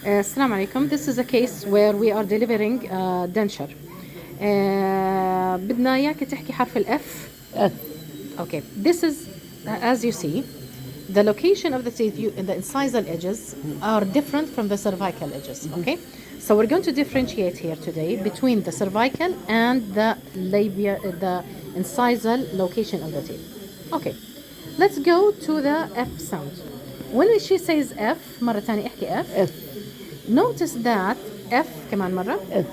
Assalamu alaikum. This is a case where we are delivering denture. بدنا إياك تحكي حرف ال F. Okay. This is, as you see, the location of the teeth, the incisal edges are different from the cervical edges. Okay. So we're going to differentiate here today between the cervical and the labia, the incisal location of the teeth. Okay. Let's go to the F sound. When she says F, مرة تانية احكي F. Notice that F كمان مرة.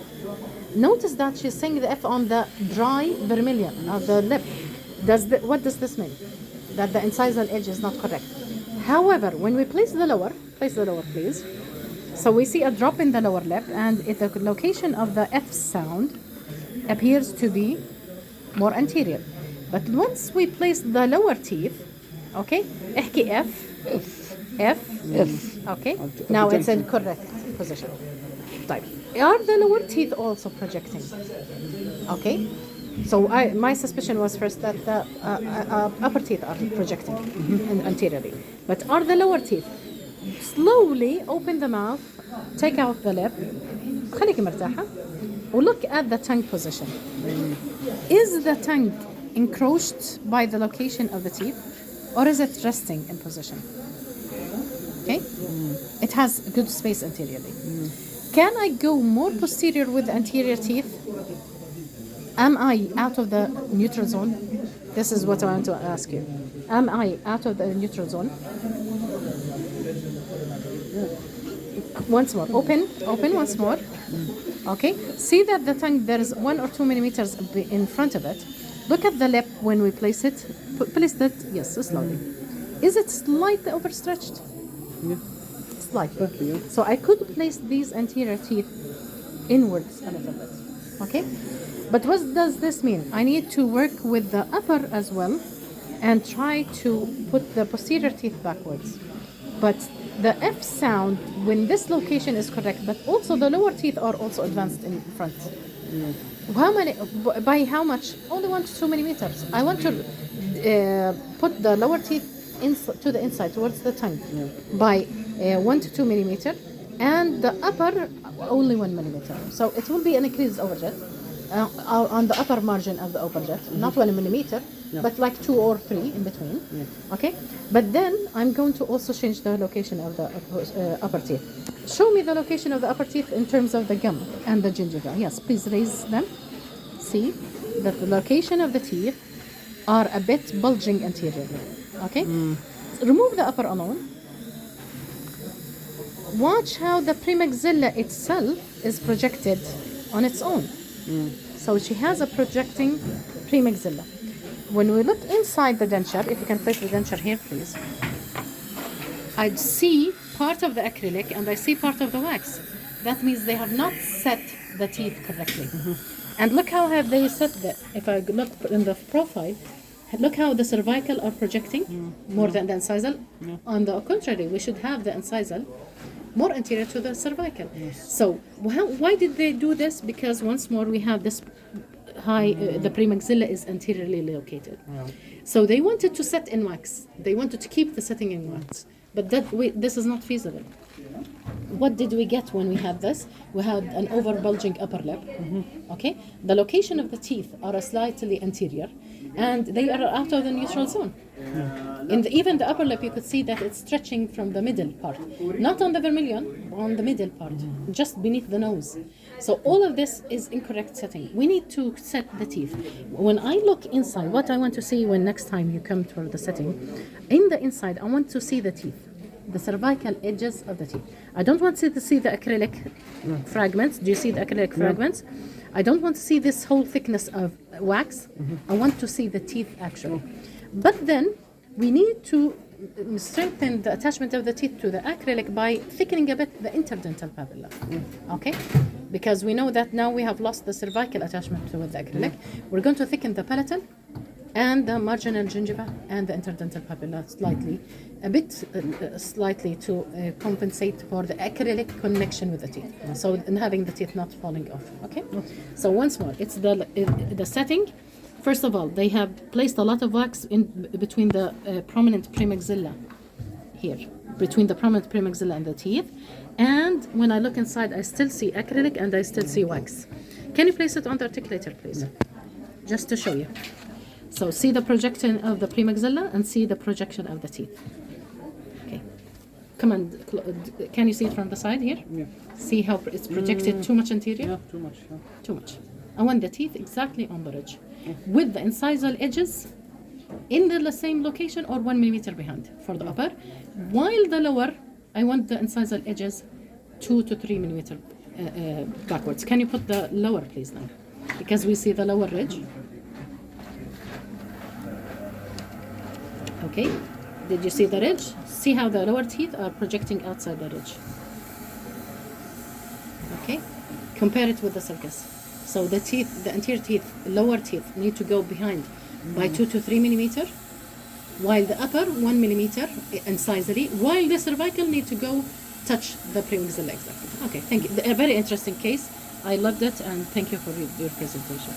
Notice that she's saying the F on the dry vermilion of the lip. What does this mean? That the incisal edge is not correct. However, when we place the lower please. So we see a drop in the lower lip, and the location of the F sound appears to be more anterior. But once we place the lower teeth, okay, احكي F, okay, now it's in correct position. طيب, are the lower teeth also projecting? Okay, so my suspicion was first that the upper teeth are projecting anteriorly, but are the lower teeth? Slowly open the mouth, take out the lip, خليكي مرتاحة, look at the tongue position. Is the tongue encroached by the location of the teeth, or is it resting in position? Okay, it has good space anteriorly. Can I go more posterior with the anterior teeth? Am I out of the neutral zone? This is what I want to ask you. Am I out of the neutral zone? Once more, open once more. Okay, see that the tongue, there is 1 or 2 millimeters in front of it. Look at the lip when we place it. Place it, yes, slowly. Is it slightly overstretched? Yeah. Slightly. Yeah. So I could place these anterior teeth inwards a little bit. Okay? But what does this mean? I need to work with the upper as well and try to put the posterior teeth backwards. But the F sound, when this location is correct, but also the lower teeth are also advanced in front. Yeah. How many? By how much? Only 1 to 2 millimeters. I want to put the lower teeth to the inside towards the tongue by 1 to 2 millimeter, and the upper only 1 millimeter. So it will be an increased overjet on the upper margin of the overjet, not 1 millimeter, but like 2 or 3 in between. Okay, but then I'm going to also change the location of the upper teeth. Show me the location of the upper teeth in terms of the gum and the gingiva. Yes, please raise them. See that the location of the teeth are a bit bulging anteriorly. Okay, remove the upper alone. Watch how the premaxilla itself is projected on its own. So she has a projecting premaxilla. When we look inside the denture, if you can place the denture here, please, I'd see part of the acrylic and I see part of the wax. That means they have not set the teeth correctly. And look how have they set that. If I look in the profile, look how the cervical are projecting more than the incisal. On the contrary, we should have the incisal more anterior to the cervical. So why did they do this? Because once more we have this high, the premaxilla is anteriorly located. So they wanted to set in wax. They wanted to keep the setting in wax. But this is not feasible. What did we get when we had this? We had an over-bulging upper lip. Okay, the location of the teeth are slightly anterior, and they are out of the neutral zone. Even the upper lip, you could see that it's stretching from the middle part, not on the vermilion, on the middle part, just beneath the nose. So all of this is incorrect setting. We need to set the teeth. When I look inside, what I want to see when next time you come for the setting, in the inside, I want to see the teeth, the cervical edges of the teeth. I don't want to see the acrylic fragments. Do you see the acrylic fragments? I don't want to see this whole thickness of wax. I want to see the teeth actually. But then we need to strengthen the attachment of the teeth to the acrylic by thickening a bit the interdental papilla. Okay? Because we know that now we have lost the cervical attachment with the acrylic. We're going to thicken the palatal and the marginal gingiva and the interdental papilla slightly to compensate for the acrylic connection with the teeth. So in having the teeth not falling off. Okay? So once more, it's the setting. First of all, they have placed a lot of wax in between the prominent premaxilla here. between the prominent premaxilla and the teeth. And when I look inside, I still see acrylic and I still see wax. Can you place it on the articulator, please? Just to show you. So see the projection of the premaxilla and see the projection of the teeth. Okay. Come on, can you see it from the side here? Yeah. See how it's projected too much anterior? Yeah, too much. Yeah. Too much. I want the teeth exactly on the ridge. With the incisal edges in the same location or 1 millimeter behind for the upper. While the lower, I want the incisal edges 2 to 3 millimeter backwards. Can you put the lower, please, now? Because we see the lower ridge. Okay, did you see the ridge? See how the lower teeth are projecting outside the ridge. Okay, compare it with the sulcus. So the teeth, the anterior teeth, lower teeth need to go behind by 2 to 3 millimeter, while the upper 1 millimeter incisally, while the cervical need to go touch the premaxilla exactly. Okay, thank you. A very interesting case. I loved it, and thank you for your presentation.